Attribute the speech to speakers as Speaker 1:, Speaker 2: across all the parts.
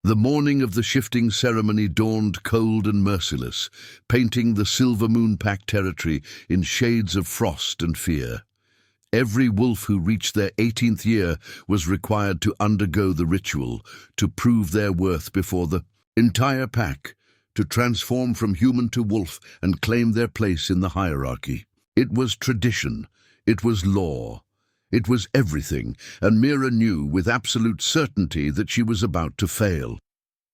Speaker 1: The morning of the shifting ceremony dawned cold and merciless, painting the Silver Moon Pack territory in shades of frost and fear. Every wolf who reached their 18th year was required to undergo the ritual, to prove their worth before the entire pack, to transform from human to wolf and claim their place in the hierarchy. It was tradition, it was law, it was everything, and Mira knew with absolute certainty that she was about to fail.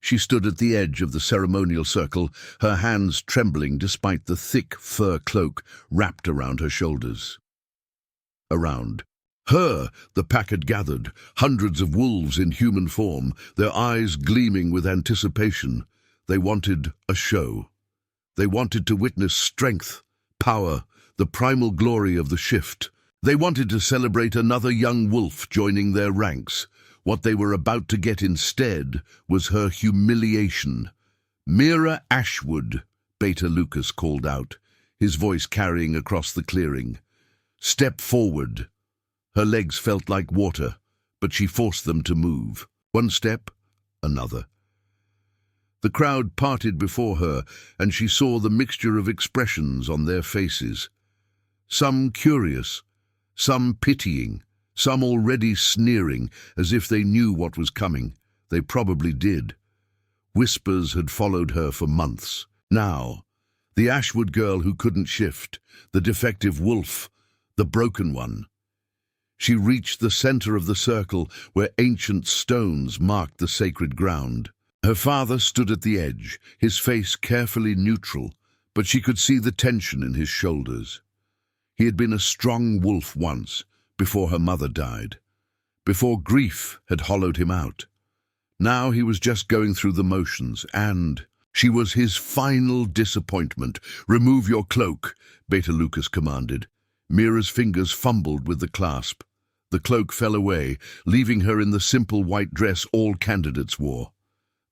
Speaker 1: She stood at the edge of the ceremonial circle, her hands trembling despite the thick fur cloak wrapped around her shoulders. Around her, the pack had gathered, hundreds of wolves in human form, their eyes gleaming with anticipation. They wanted a show. They wanted to witness strength, power, the primal glory of the shift. They wanted to celebrate another young wolf joining their ranks. What they were about to get instead was her humiliation. "Mira Ashwood," Beta Lucas called out, his voice carrying across the clearing. "Step forward." Her legs felt like water, but she forced them to move. One step, another. The crowd parted before her, and she saw the mixture of expressions on their faces. Some curious, some pitying, some already sneering, as if they knew what was coming. They probably did. Whispers had followed her for months. Now, the Ashwood girl who couldn't shift, the defective wolf, the broken one. She reached the center of the circle where ancient stones marked the sacred ground. Her father stood at the edge, his face carefully neutral, but she could see the tension in his shoulders. He had been a strong wolf once, before her mother died, before grief had hollowed him out. Now he was just going through the motions, and she was his final disappointment. "Remove your cloak," Beta Lucas commanded. Mira's fingers fumbled with the clasp. The cloak fell away, leaving her in the simple white dress all candidates wore.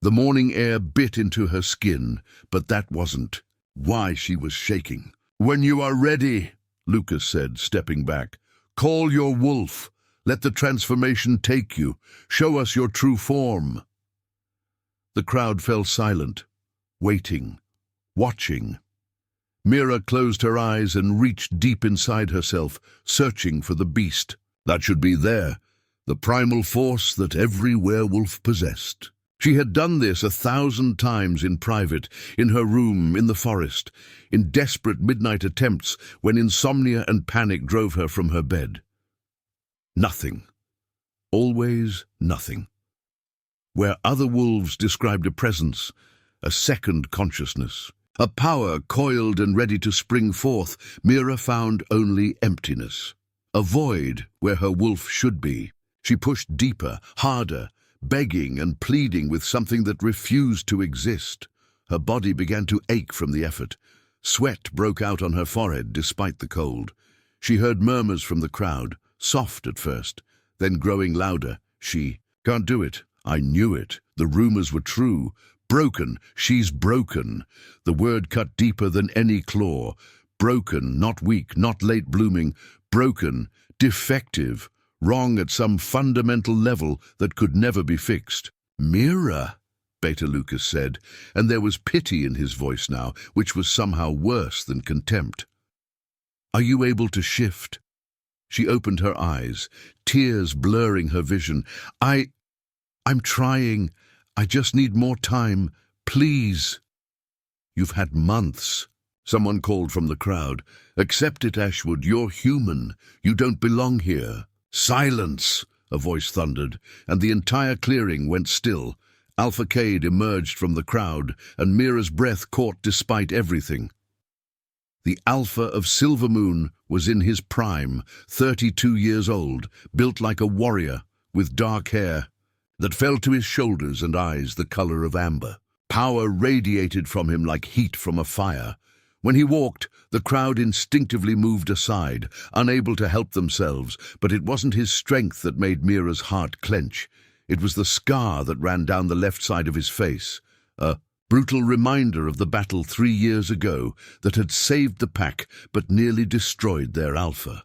Speaker 1: The morning air bit into her skin, but that wasn't why she was shaking. "When you are ready," Lucas said, stepping back, "call your wolf. Let the transformation take you. Show us your true form." The crowd fell silent, waiting, watching. Mira closed her eyes and reached deep inside herself, searching for the beast. That should be there, the primal force that every werewolf possessed. She had done this 1,000 times in private, in her room, in the forest, in desperate midnight attempts when insomnia and panic drove her from her bed. Nothing. Always nothing. Where other wolves described a presence, a second consciousness, a power coiled and ready to spring forth, Mira found only emptiness. A void where her wolf should be. She pushed deeper, harder, begging and pleading with something that refused to exist. Her body began to ache from the effort. Sweat broke out on her forehead despite the cold. She heard murmurs from the crowd, soft at first, then growing louder. "She can't do it. I knew it. The rumors were true. Broken. She's broken." The word cut deeper than any claw. Broken, not weak, not late blooming. Broken, defective, wrong at some fundamental level that could never be fixed. "Mira," Beta Lucas said, and there was pity in his voice now, which was somehow worse than contempt. "Are you able to shift?" She opened her eyes, tears blurring her vision. I'm trying. I just need more time. Please." "You've had months," someone called from the crowd. "Accept it, Ashwood. You're human. You don't belong here." "Silence!" a voice thundered, and the entire clearing went still. Alpha Cade emerged from the crowd, and Mira's breath caught despite everything. The Alpha of Silver Moon was in his prime, 32 years old, built like a warrior, with dark hair that fell to his shoulders and eyes the color of amber. Power radiated from him like heat from a fire. When he walked, the crowd instinctively moved aside, unable to help themselves, but it wasn't his strength that made Mira's heart clench. It was the scar that ran down the left side of his face, a brutal reminder of the battle 3 years ago that had saved the pack but nearly destroyed their alpha.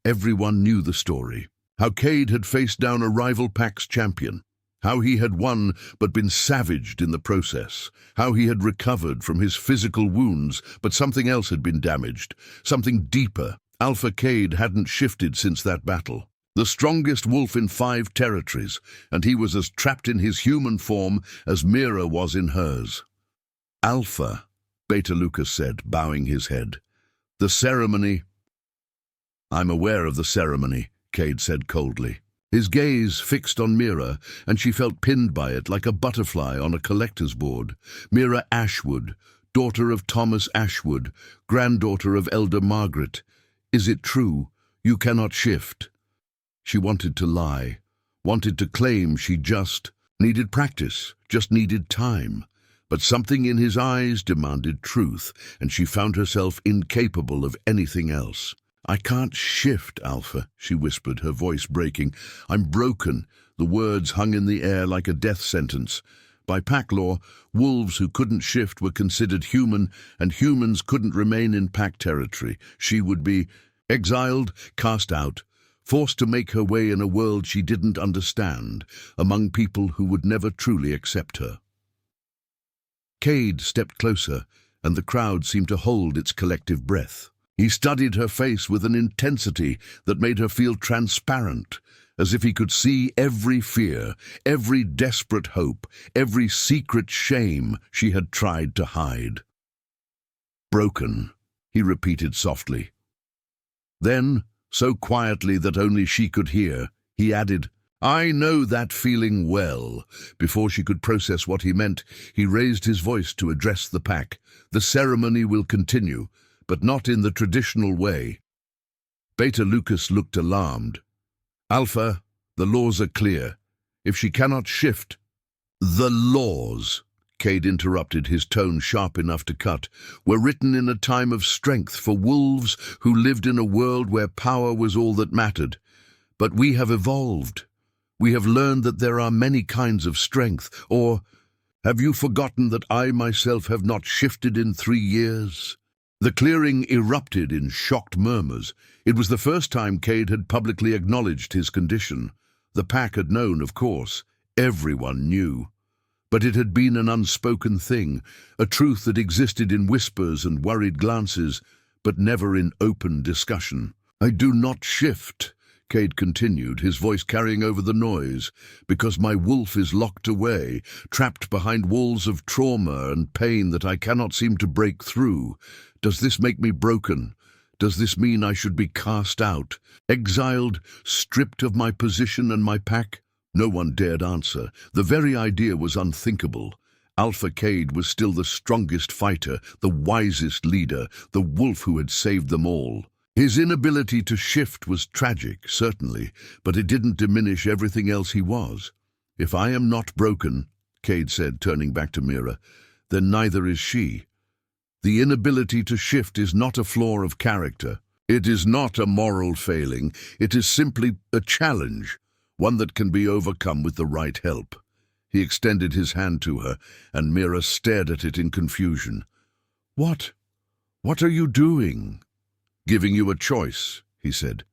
Speaker 1: Everyone knew the story, how Cade had faced down a rival pack's champion, How he had won but been savaged in the process. How he had recovered from his physical wounds, but something else had been damaged. Something deeper. Alpha Cade hadn't shifted since that battle. The strongest wolf in 5 territories, and he was as trapped in his human form as Mira was in hers. Alpha, Beta Lucas said, bowing his head. The ceremony... I'm aware of the ceremony, Cade said coldly. His gaze fixed on Mira, and she felt pinned by it like a butterfly on a collector's board. Mira Ashwood, daughter of Thomas Ashwood, granddaughter of Elder Margaret. Is it true? You cannot shift. She wanted to lie, wanted to claim she just needed practice, just needed time. But something in his eyes demanded truth, and she found herself incapable of anything else. I can't shift, Alpha, she whispered, her voice breaking. I'm broken. The words hung in the air like a death sentence. By pack law, wolves who couldn't shift were considered human, and humans couldn't remain in pack territory. She would be exiled, cast out, forced to make her way in a world she didn't understand, among people who would never truly accept her. Cade stepped closer, and the crowd seemed to hold its collective breath. He studied her face with an intensity that made her feel transparent, as if he could see every fear, every desperate hope, every secret shame she had tried to hide. Broken, he repeated softly. Then, so quietly that only she could hear, he added, I know that feeling well. Before she could process what he meant, he raised his voice to address the pack. The ceremony will continue, but not in the traditional way. Beta Lucas looked alarmed. Alpha, the laws are clear. If she cannot shift... The laws, Cade interrupted, his tone sharp enough to cut, were written in a time of strength for wolves who lived in a world where power was all that mattered. But we have evolved. We have learned that there are many kinds of strength, or have you forgotten that I myself have not shifted in 3 years? The clearing erupted in shocked murmurs. It was the first time Cade had publicly acknowledged his condition. The pack had known, of course. Everyone knew. But it had been an unspoken thing, a truth that existed in whispers and worried glances, but never in open discussion. I do not shift, Cade continued, his voice carrying over the noise, because my wolf is locked away, trapped behind walls of trauma and pain that I cannot seem to break through. Does this make me broken? Does this mean I should be cast out, exiled, stripped of my position and my pack? No one dared answer. The very idea was unthinkable. Alpha Cade was still the strongest fighter, the wisest leader, the wolf who had saved them all. His inability to shift was tragic, certainly, but it didn't diminish everything else he was. If I am not broken, Cade said, turning back to Mira, then neither is she. The inability to shift is not a flaw of character. It is not a moral failing. It is simply a challenge, one that can be overcome with the right help. He extended his hand to her, and Mira stared at it in confusion. What? What are you doing? Giving you a choice, he said.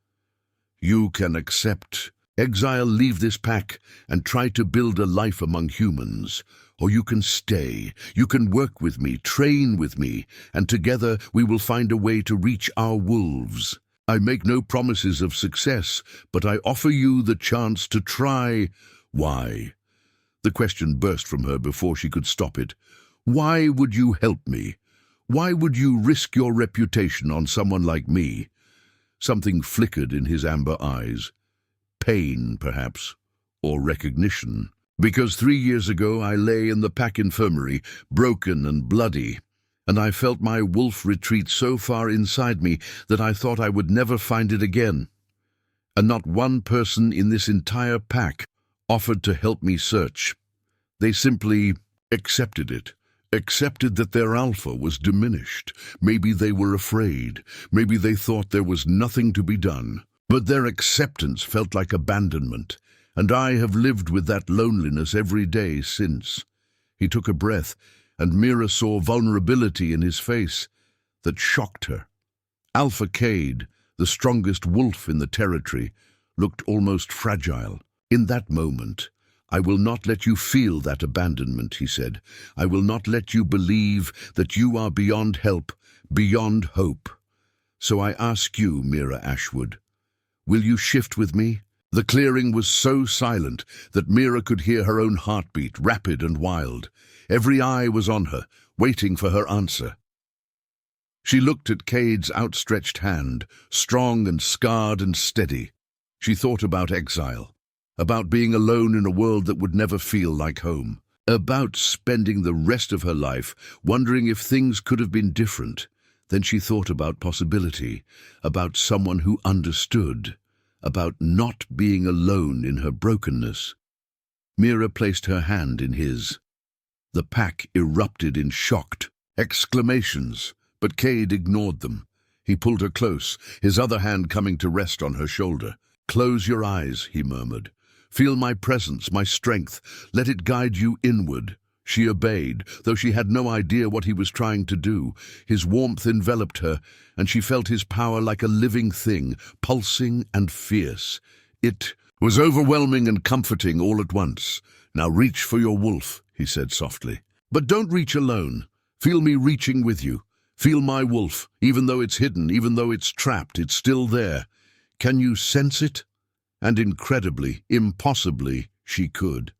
Speaker 1: You can accept, exile, leave this pack, and try to build a life among humans. Or you can stay, you can work with me, train with me, and together we will find a way to reach our wolves. I make no promises of success, but I offer you the chance to try. Why? The question burst from her before she could stop it. Why would you help me? Why would you risk your reputation on someone like me? Something flickered in his amber eyes. Pain, perhaps, or recognition. Because 3 years ago I lay in the pack infirmary, broken and bloody, and I felt my wolf retreat so far inside me that I thought I would never find it again. And not one person in this entire pack offered to help me search. They simply accepted it. Accepted that their alpha was diminished. Maybe they were afraid. Maybe they thought there was nothing to be done. But their acceptance felt like abandonment, and I have lived with that loneliness every day since. He took a breath, and Mira saw vulnerability in his face that shocked her. Alpha Cade, the strongest wolf in the territory, looked almost fragile. In that moment, I will not let you feel that abandonment, he said. I will not let you believe that you are beyond help, beyond hope. So I ask you, Mira Ashwood, will you shift with me? The clearing was so silent that Mira could hear her own heartbeat, rapid and wild. Every eye was on her, waiting for her answer. She looked at Cade's outstretched hand, strong and scarred and steady. She thought about exile, about being alone in a world that would never feel like home, about spending the rest of her life wondering if things could have been different. Then she thought about possibility, about someone who understood, about not being alone in her brokenness. Mira placed her hand in his. The pack erupted in shocked exclamations, but Cade ignored them. He pulled her close, his other hand coming to rest on her shoulder. "Close your eyes," he murmured. "Feel my presence, my strength. Let it guide you inward." She obeyed, though she had no idea what he was trying to do. His warmth enveloped her, and she felt his power like a living thing, pulsing and fierce. It was overwhelming and comforting all at once. "Now reach for your wolf," he said softly. "But don't reach alone. Feel me reaching with you. Feel my wolf. Even though it's hidden, even though it's trapped, it's still there. Can you sense it?" And incredibly, impossibly, she could.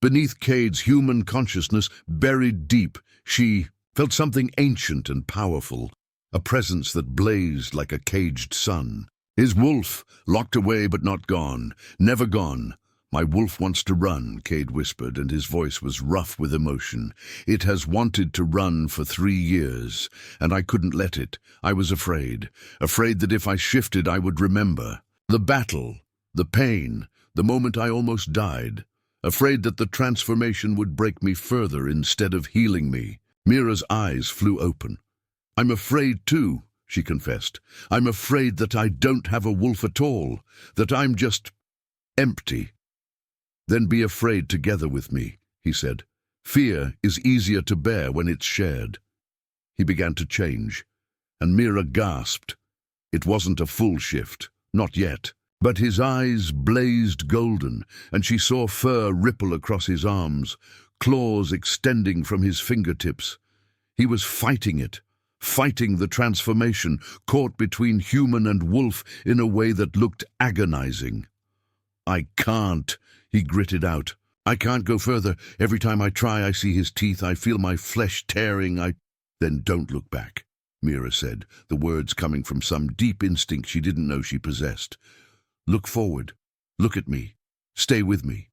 Speaker 1: Beneath Cade's human consciousness, buried deep, she felt something ancient and powerful, a presence that blazed like a caged sun. His wolf, locked away but not gone, never gone. "My wolf wants to run," Cade whispered, and his voice was rough with emotion. "It has wanted to run for 3 years, and I couldn't let it. I was afraid that if I shifted I would remember. The battle, the pain, the moment I almost died. Afraid that the transformation would break me further instead of healing me." Mira's eyes flew open. "I'm afraid too," she confessed. "I'm afraid that I don't have a wolf at all, that I'm just empty." "Then be afraid together with me," he said. "Fear is easier to bear when it's shared." He began to change, and Mira gasped. It wasn't a full shift, not yet. But his eyes blazed golden, and she saw fur ripple across his arms, claws extending from his fingertips. He was fighting it, fighting the transformation, caught between human and wolf in a way that looked agonizing. "I can't," he gritted out. "I can't go further. Every time I try, I see his teeth. I feel my flesh tearing. "Then don't look back," Mira said, the words coming from some deep instinct she didn't know she possessed. "Look forward. Look at me. Stay with me."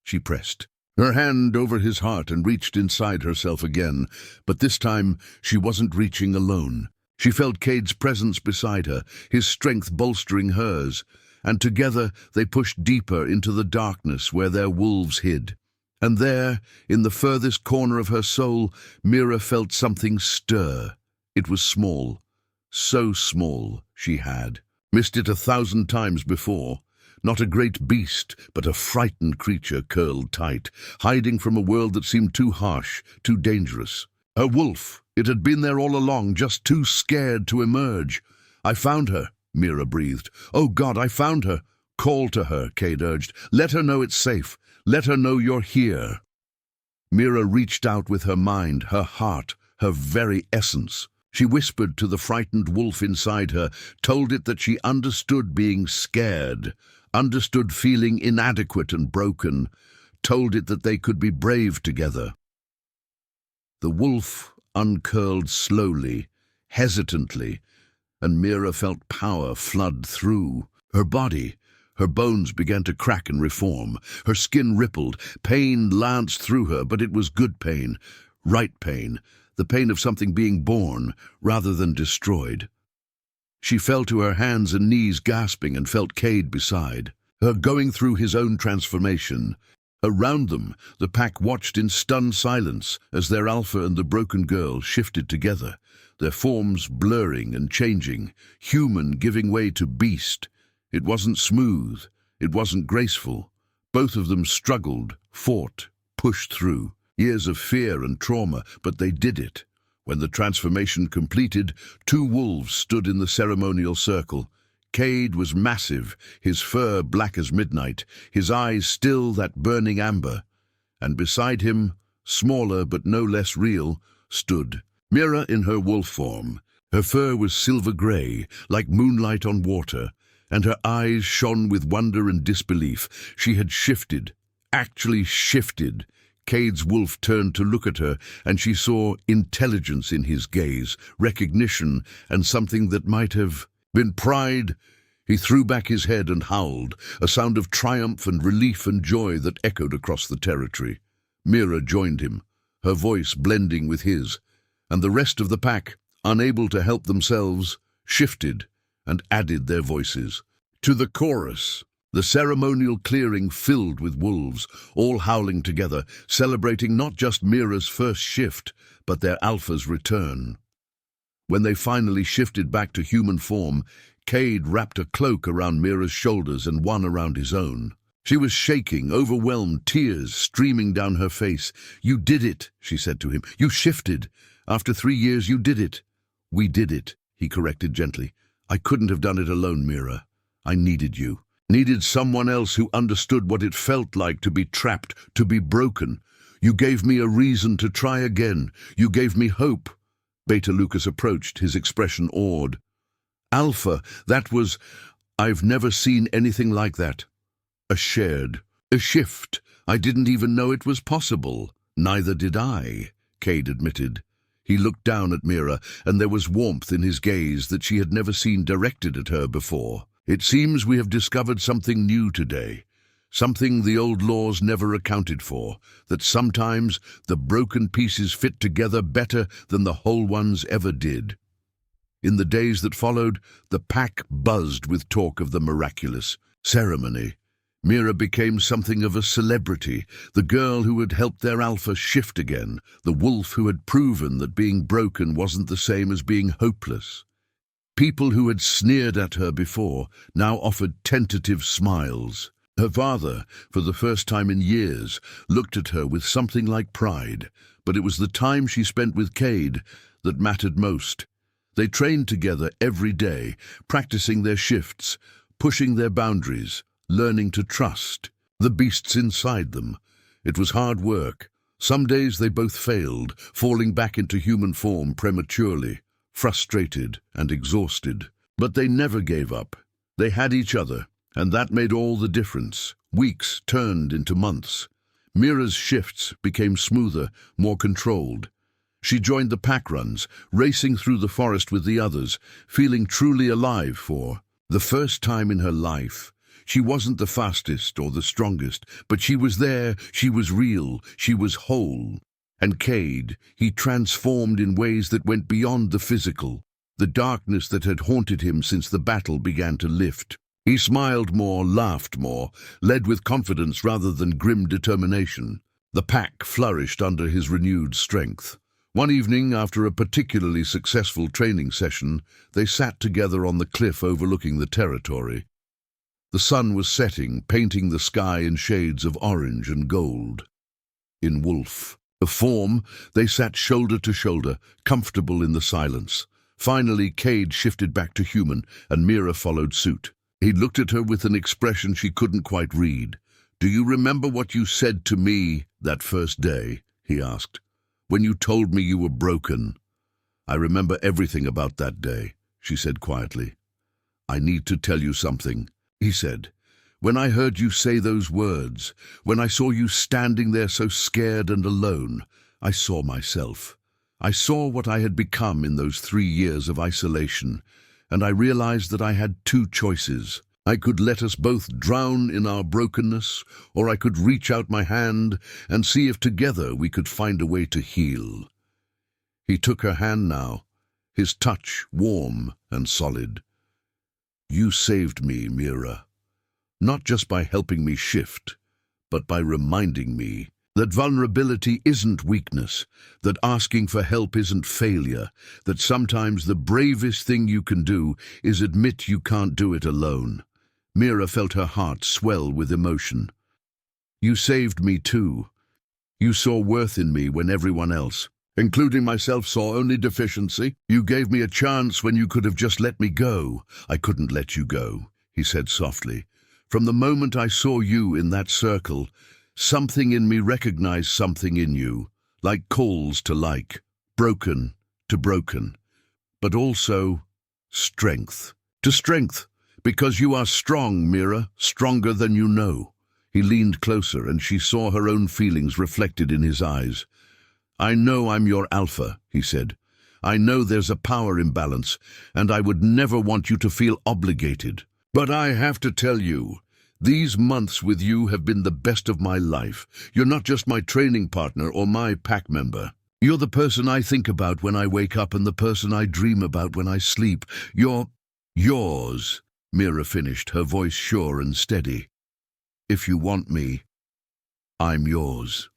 Speaker 1: She pressed her hand over his heart and reached inside herself again, but this time she wasn't reaching alone. She felt Cade's presence beside her, his strength bolstering hers, and together they pushed deeper into the darkness where their wolves hid. And there, in the furthest corner of her soul, Mira felt something stir. It was small, so small she had missed it 1,000 times before. Not a great beast, but a frightened creature curled tight, hiding from a world that seemed too harsh, too dangerous. Her wolf. It had been there all along, just too scared to emerge. "I found her," Mira breathed. "Oh God, I found her." "Call to her," Cade urged. "Let her know it's safe. Let her know you're here." Mira reached out with her mind, her heart, her very essence. She whispered to the frightened wolf inside her, told it that she understood being scared, understood feeling inadequate and broken, told it that they could be brave together. The wolf uncurled slowly, hesitantly, and Mira felt power flood through her body. Her bones began to crack and reform. Her skin rippled. Pain lanced through her, but it was good pain, right pain, the pain of something being born rather than destroyed. She fell to her hands and knees, gasping, and felt Cade beside her, going through his own transformation. Around them, the pack watched in stunned silence as their alpha and the broken girl shifted together, their forms blurring and changing, human giving way to beast. It wasn't smooth, it wasn't graceful. Both of them struggled, fought, pushed through. Years of fear and trauma, but they did it. When the transformation completed, 2 wolves stood in the ceremonial circle. Cade was massive, his fur black as midnight, his eyes still that burning amber. And beside him, smaller but no less real, stood Mira in her wolf form. Her fur was silver-grey, like moonlight on water, and her eyes shone with wonder and disbelief. She had shifted, actually shifted. Cade's wolf turned to look at her, and she saw intelligence in his gaze, recognition, and something that might have been pride. He threw back his head and howled, a sound of triumph and relief and joy that echoed across the territory. Mira joined him, her voice blending with his, and the rest of the pack, unable to help themselves, shifted and added their voices. To the chorus, the ceremonial clearing filled with wolves, all howling together, celebrating not just Mira's first shift, but their alpha's return. When they finally shifted back to human form, Cade wrapped a cloak around Mira's shoulders and one around his own. She was shaking, overwhelmed, tears streaming down her face. "You did it," she said to him. "You shifted. After 3 years, you did it." "We did it," he corrected gently. "I couldn't have done it alone, Mira. I needed you. Needed someone else who understood what it felt like to be trapped, to be broken. You gave me a reason to try again. You gave me hope." Beta Lucas approached, his expression awed. "Alpha, that was... I've never seen anything like that. A shift. I didn't even know it was possible." "Neither did I," Cade admitted. He looked down at Mira, and there was warmth in his gaze that she had never seen directed at her before. "It seems we have discovered something new today, something the old laws never accounted for, that sometimes the broken pieces fit together better than the whole ones ever did." In the days that followed, the pack buzzed with talk of the miraculous ceremony. Mira became something of a celebrity, the girl who had helped their alpha shift again, the wolf who had proven that being broken wasn't the same as being hopeless. People who had sneered at her before now offered tentative smiles. Her father, for the first time in years, looked at her with something like pride, but it was the time she spent with Cade that mattered most. They trained together every day, practicing their shifts, pushing their boundaries, learning to trust the beasts inside them. It was hard work. Some days they both failed, falling back into human form prematurely, frustrated and exhausted. But they never gave up. They had each other, and that made all the difference. Weeks turned into months. Mira's shifts became smoother, more controlled. She joined the pack runs, racing through the forest with the others, feeling truly alive for the first time in her life. She wasn't the fastest or the strongest, but she was there, she was real, she was whole. And Cade, he transformed in ways that went beyond the physical. The darkness that had haunted him since the battle began to lift. He smiled more, laughed more, led with confidence rather than grim determination. The pack flourished under his renewed strength. One evening, after a particularly successful training session, they sat together on the cliff overlooking the territory. The sun was setting, painting the sky in shades of orange and gold. In wolf form, they sat shoulder to shoulder, comfortable in the silence. Finally, Cade shifted back to human, and Mira followed suit. He looked at her with an expression she couldn't quite read. "Do you remember what you said to me that first day?" he asked. "When you told me you were broken." "I remember everything about that day," she said quietly. "I need to tell you something," he said. "When I heard you say those words, when I saw you standing there so scared and alone, I saw myself. I saw what I had become in those 3 years of isolation, and I realized that I had 2 choices. I could let us both drown in our brokenness, or I could reach out my hand and see if together we could find a way to heal." He took her hand now, his touch warm and solid. "You saved me, Mira. Not just by helping me shift, but by reminding me that vulnerability isn't weakness, that asking for help isn't failure, that sometimes the bravest thing you can do is admit you can't do it alone." Mira felt her heart swell with emotion. "You saved me too. You saw worth in me when everyone else Including myself, saw only deficiency. You gave me a chance when you could have just let me go. I couldn't let you go, he said softly. From the moment I saw you in that circle, something in me recognized something in you, like calls to like, broken to broken, but also strength to strength, because you are strong, Mira, stronger than you know. He leaned closer and she saw her own feelings reflected in his eyes. I know I'm your alpha, he said. I know there's a power imbalance, and I would never want you to feel obligated. But I have to tell you, these months with you have been the best of my life. You're not just my training partner or my pack member. You're the person I think about when I wake up and the person I dream about when I sleep. You're yours, Mira finished, her voice sure and steady. If you want me, I'm yours.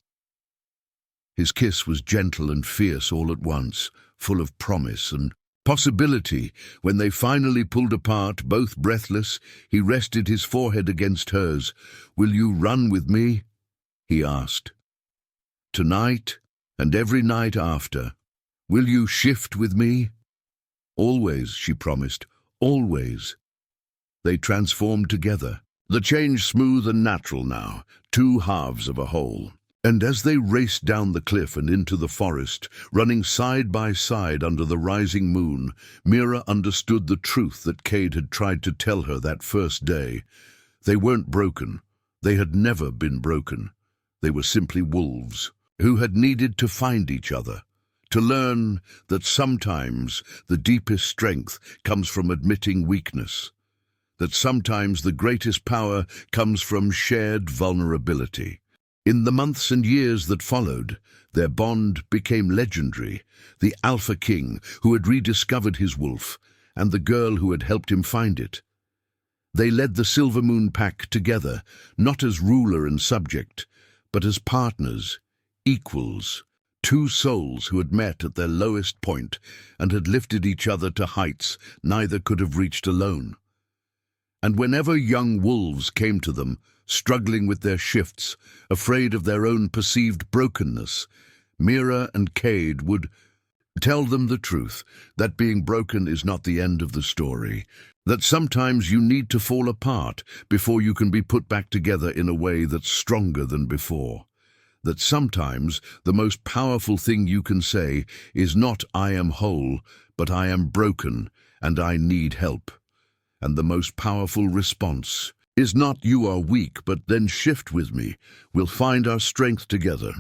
Speaker 1: His kiss was gentle and fierce all at once, full of promise and possibility. When they finally pulled apart, both breathless, he rested his forehead against hers. Will you run with me? He asked. Tonight and every night after. Will you shift with me? Always, she promised, always. They transformed together. The change smooth and natural now, two halves of a whole. And as they raced down the cliff and into the forest, running side by side under the rising moon, Mira understood the truth that Cade had tried to tell her that first day. They weren't broken. They had never been broken. They were simply wolves who had needed to find each other, to learn that sometimes the deepest strength comes from admitting weakness, that sometimes the greatest power comes from shared vulnerability. In the months and years that followed, their bond became legendary. The Alpha King who had rediscovered his wolf, and the girl who had helped him find it. They led the Silvermoon Pack together, not as ruler and subject, but as partners, equals, two souls who had met at their lowest point and had lifted each other to heights neither could have reached alone. And whenever young wolves came to them, struggling with their shifts, afraid of their own perceived brokenness, Mira and Cade would tell them the truth, that being broken is not the end of the story, that sometimes you need to fall apart before you can be put back together in a way that's stronger than before, that sometimes the most powerful thing you can say is not I am whole, but I am broken and I need help, and the most powerful response is not you are weak, but then shift with me. We'll find our strength together.